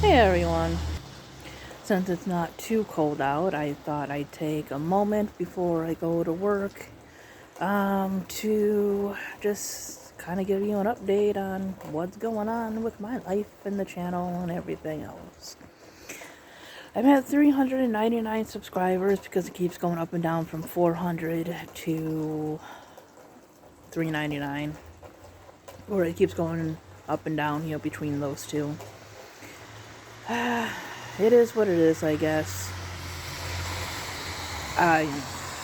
Hey everyone. Since it's not too cold out, I thought I'd take a moment before I go to work to just kind of give you an update on what's going on with my life and the channel and everything else. I'm at 399 subscribers because it keeps going up and down from 400 to 399, or it keeps going up and down, between those two. It is what it is, I guess. I'm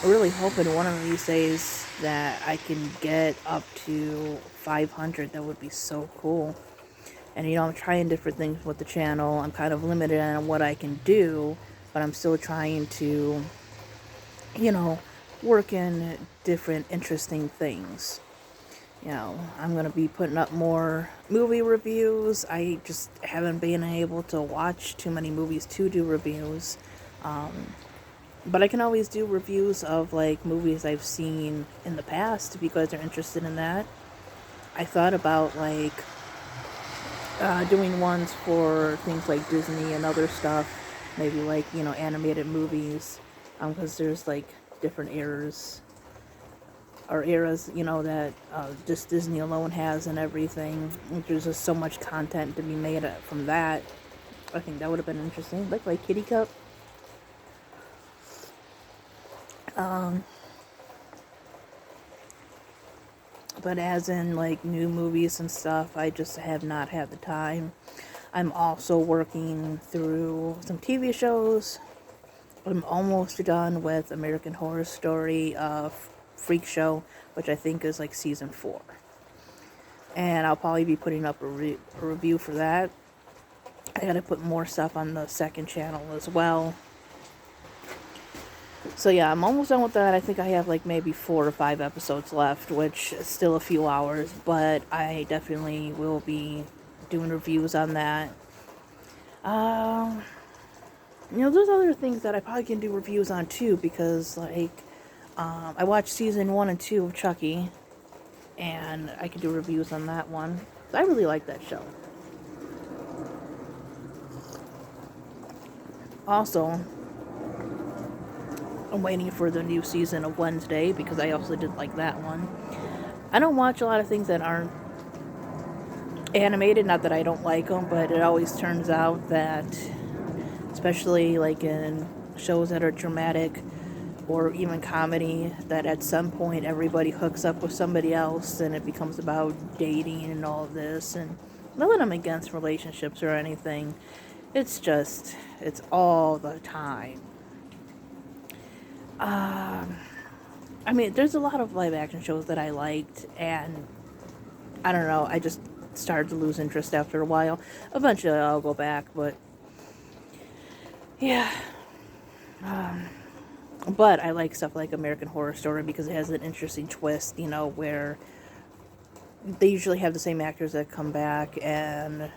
really hoping one of these days that I can get up to 500. That would be so cool. And I'm trying different things with the channel. I'm kind of limited on what I can do, but I'm still trying to, you know, work in different interesting things. I'm going to be putting up more movie reviews. I just haven't been able to watch too many movies to do reviews. But I can always do reviews of like movies I've seen in the past if you guys are interested in that. I thought about like doing ones for things like Disney and other stuff, maybe like animated movies, because there's like different eras or eras that just Disney alone has and everything. There's just so much content to be made from that. I think that would have been interesting, like Kitty Cup. But as in like new movies and stuff, I just have not had the time. I'm also working through some TV shows. I'm almost done with American Horror Story Freak Show, which I think is like season 4. And I'll probably be putting up a review for that. I gotta put more stuff on the second channel as well. So yeah, I'm almost done with that. I think I have like maybe 4 or 5 episodes left, which is still a few hours, but I definitely will be doing reviews on that. There's other things that I probably can do reviews on too, because like I watched season 1 and 2 of Chucky, and I could do reviews on that one. I really like that show. Also, I'm waiting for the new season of Wednesday because I also did like that one. I don't watch a lot of things that aren't animated, not that I don't like them, but it always turns out that, especially like in shows that are dramatic or even comedy, that at some point everybody hooks up with somebody else and it becomes about dating and all of this. And not that I'm against relationships or anything, it's all the time. I mean, there's a lot of live action shows that I liked, and I don't know, I just started to lose interest after a while. Eventually I'll go back, but yeah. But I like stuff like American Horror Story because it has an interesting twist, where they usually have the same actors that come back, and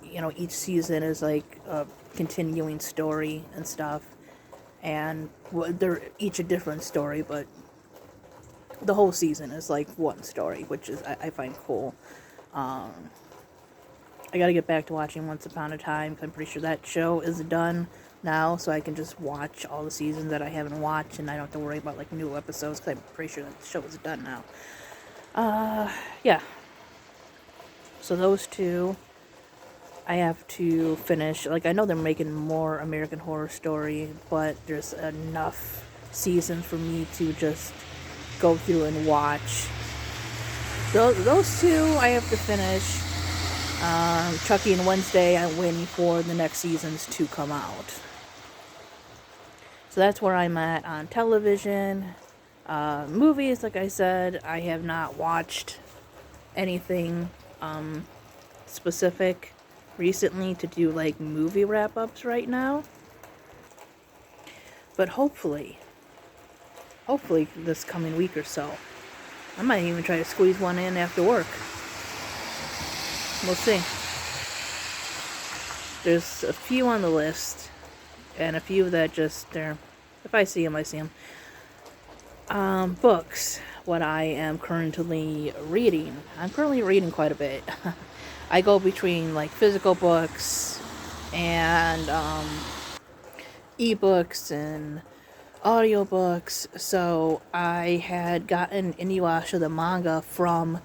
each season is like a continuing story and stuff. And they're each a different story, but the whole season is like one story, which is I find cool. I gotta get back to watching Once Upon a Time, because I'm pretty sure that show is done now, so I can just watch all the seasons that I haven't watched, and I don't have to worry about like new episodes, because I'm pretty sure that the show is done now. Yeah. So those two, I have to finish. Like, I know they're making more American Horror Story, but there's enough seasons for me to just go through and watch. Those two I have to finish. Chucky and Wednesday, I'm waiting for the next seasons to come out. So that's where I'm at on television. Movies, like I said, I have not watched anything specific recently to do like movie wrap-ups right now. But hopefully this coming week or so, I might even try to squeeze one in after work. We'll see. There's a few on the list, and a few that just, if I see them, I see them. Books. What I am currently reading. I'm currently reading quite a bit. I go between like physical books, and ebooks and audiobooks. So I had gotten Inuyasha the manga from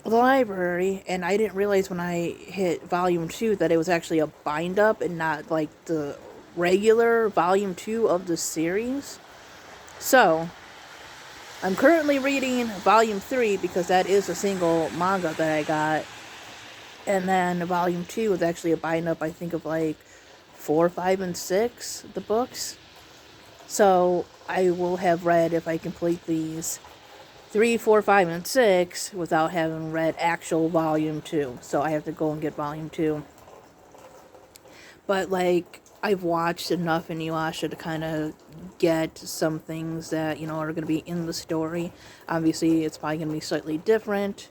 the library, and I didn't realize when I hit volume 2 that it was actually a bind up and not like the regular volume 2 of the series. So I'm currently reading volume 3 because that is a single manga that I got. And then volume 2 is actually a bind up, I think, of like 4, 5, and 6, the books. So I will have read, if I complete these, 3, 4, 5, and 6 without having read actual volume 2. So I have to go and get volume 2. But like, I've watched enough in Inuyasha to kind of get some things that, you know, are going to be in the story. Obviously, it's probably going to be slightly different.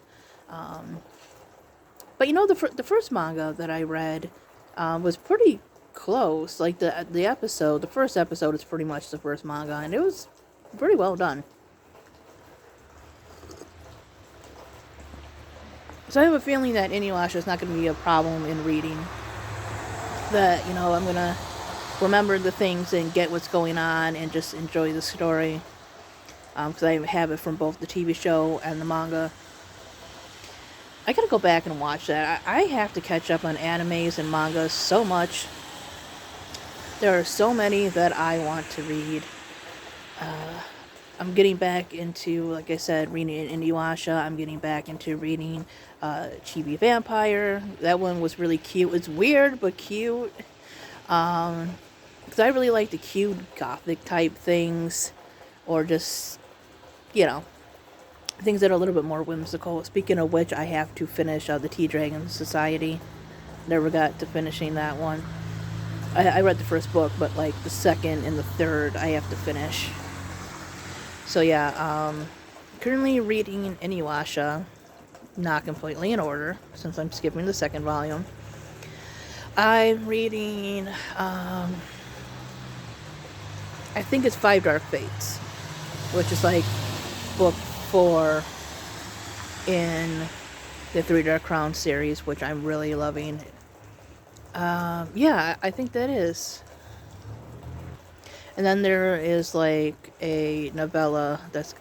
But you know, the first manga that I read was pretty close. Like the first episode is pretty much the first manga, and it was pretty well done. So I have a feeling that Inuyasha is not going to be a problem in reading. That, you know, I'm going to remember the things and get what's going on and just enjoy the story. Because I have it from both the TV show and the manga. I gotta go back and watch that. I have to catch up on animes and mangas so much. There are so many that I want to read. I'm getting back into, like I said, reading Inuyasha. I'm getting back into reading Chibi Vampire. That one was really cute. It's weird, but cute. Because I really like the cute gothic type things. Or just, you know, things that are a little bit more whimsical. Speaking of which, I have to finish the Tea-Dragon Society. Never got to finishing that one. I read the first book, but like the second and the third I have to finish. So yeah, currently reading Inuyasha, not completely in order, since I'm skipping the second volume. I'm reading, I think it's Five Dark Fates, which is like book 4 in the Three Dark Crowns series, which I'm really loving. Yeah, I think that is. And then there is like a novella that's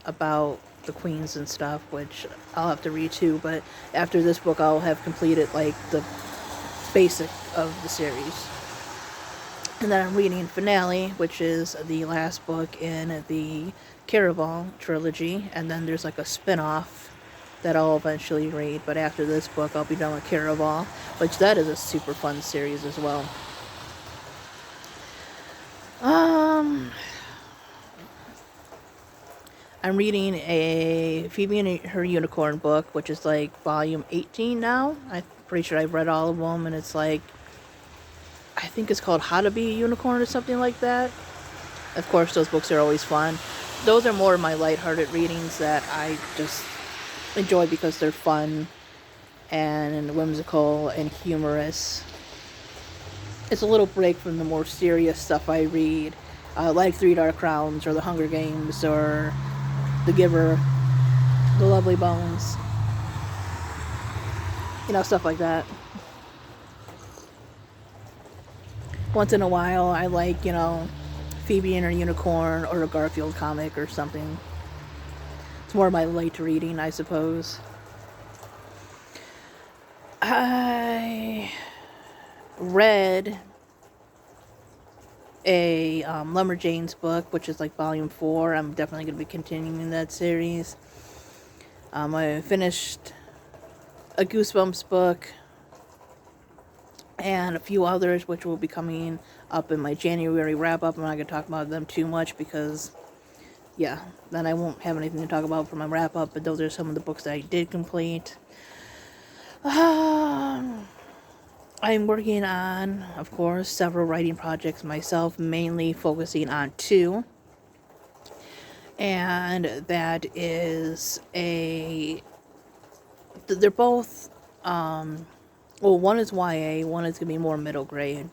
about the queens and stuff, which I'll have to read too, but after this book I'll have completed like the basic of the series. And then I'm reading Finale, which is the last book in the Caraval trilogy, and then there's like a spin-off that I'll eventually read, but after this book I'll be done with Caraval, which that is a super fun series as well. I'm reading a Phoebe and Her Unicorn book, which is like volume 18 now. I'm pretty sure I've read all of them, and it's like, I think it's called How to Be a Unicorn or something like that. Of course, those books are always fun. Those are more of my lighthearted readings that I just enjoy because they're fun and whimsical and humorous. It's a little break from the more serious stuff I read, like Three Dark Crowns or The Hunger Games or The Giver, The Lovely Bones, you know, stuff like that. Once in a while, I like, you know, Phoebe and Her Unicorn or a Garfield comic or something. It's more of my light reading, I suppose. I read a Lumberjanes book, which is like volume 4. I'm definitely going to be continuing that series. I finished a Goosebumps book and a few others, which will be coming up in my January wrap-up. I'm not going to talk about them too much because, yeah, then I won't have anything to talk about for my wrap-up, but those are some of the books that I did complete. I'm working on, of course, several writing projects myself, mainly focusing on 2. And that is they're both, well, one is YA, one is going to be more middle grade.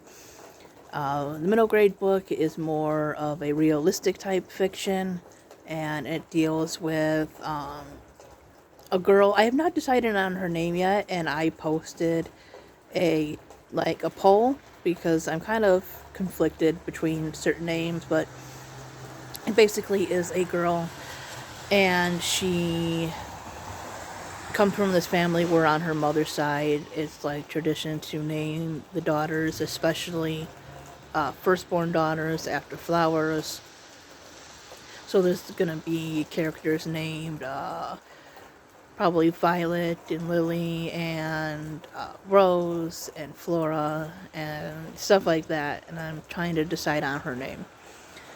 The middle grade book is more of a realistic type fiction, and it deals with a girl. I have not decided on her name yet, and I posted a like a poll because I'm kind of conflicted between certain names, but it basically is a girl and she comes from this family where on her mother's side it's like tradition to name the daughters, especially firstborn daughters, after flowers. So there's gonna be characters named probably Violet and Lily and Rose and Flora and stuff like that, and I'm trying to decide on her name.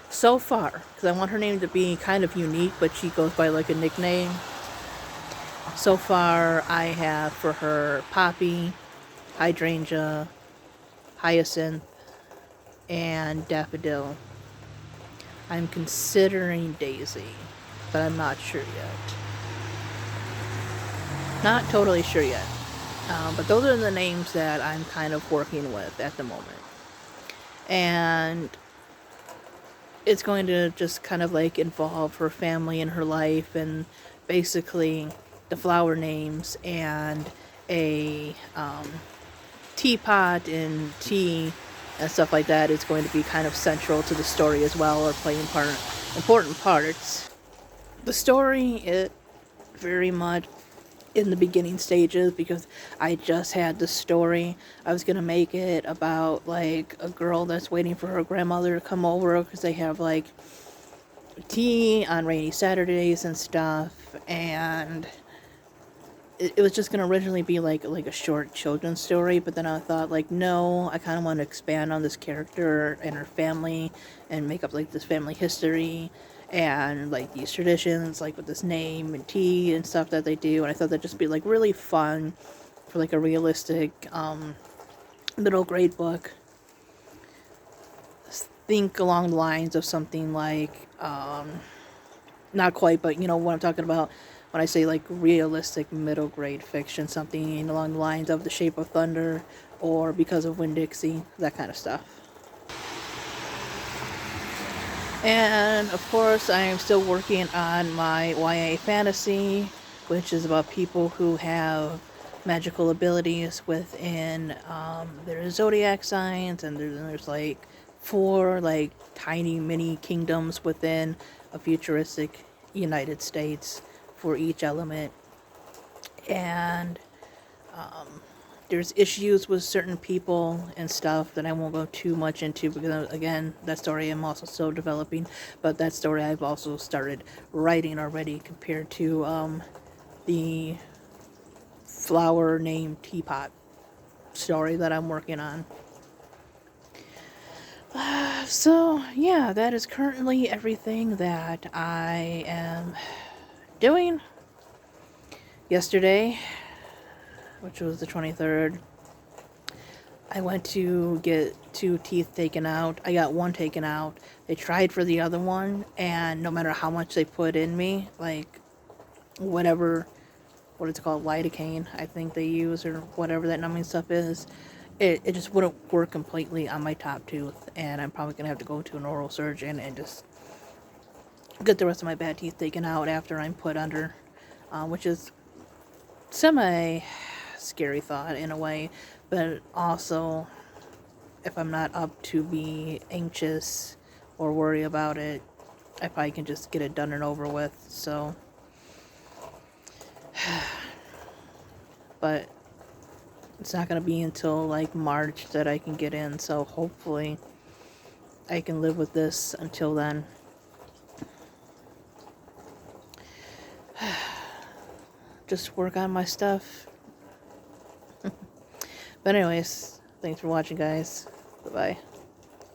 So far, because I want her name to be kind of unique, but she goes by like a nickname. So far, I have for her Poppy, Hydrangea, Hyacinth, and Daffodil. I'm considering Daisy, but I'm not sure yet. Not totally sure yet. But those are the names that I'm kind of working with at the moment. And it's going to just kind of like involve her family and her life and basically the flower names and a teapot and tea and stuff like that is going to be kind of central to the story as well, or playing important parts. The story, it very much in the beginning stages because I just had the story. I was gonna make it about like a girl that's waiting for her grandmother to come over because they have like tea on rainy Saturdays and stuff, and it was just gonna originally be like a short children's story, but then I thought like no, I kind of want to expand on this character and her family and make up like this family history and like these traditions like with this name and tea and stuff that they do, and I thought that'd just be like really fun for like a realistic middle grade book. Think along the lines of something like not quite, but you know what I'm talking about when I say like realistic middle grade fiction, something along the lines of The Shape of Thunder or Because of Winn-Dixie, that kind of stuff. And of course, I am still working on my YA fantasy, which is about people who have magical abilities within their zodiac signs, and there's like 4 like tiny mini kingdoms within a futuristic United States for each element. And there's issues with certain people and stuff that I won't go too much into because, again, that story I'm also still developing. But that story I've also started writing already compared to the flower named Teapot story that I'm working on. So, yeah, that is currently everything that I am doing. Yesterday, which was the 23rd, I went to get 2 teeth taken out. I got 1 taken out. They tried for the other one, and no matter how much they put in me, like whatever, what it's called, lidocaine, I think they use, or whatever that numbing stuff is, it just wouldn't work completely on my top tooth, and I'm probably going to have to go to an oral surgeon and just get the rest of my bad teeth taken out after I'm put under, which is semi-scary thought in a way, but also, if I'm not up to be anxious or worry about it, I probably can just get it done and over with, so. But it's not going to be until like March that I can get in, so hopefully I can live with this until then. Just work on my stuff. But anyways, thanks for watching, guys. Bye-bye.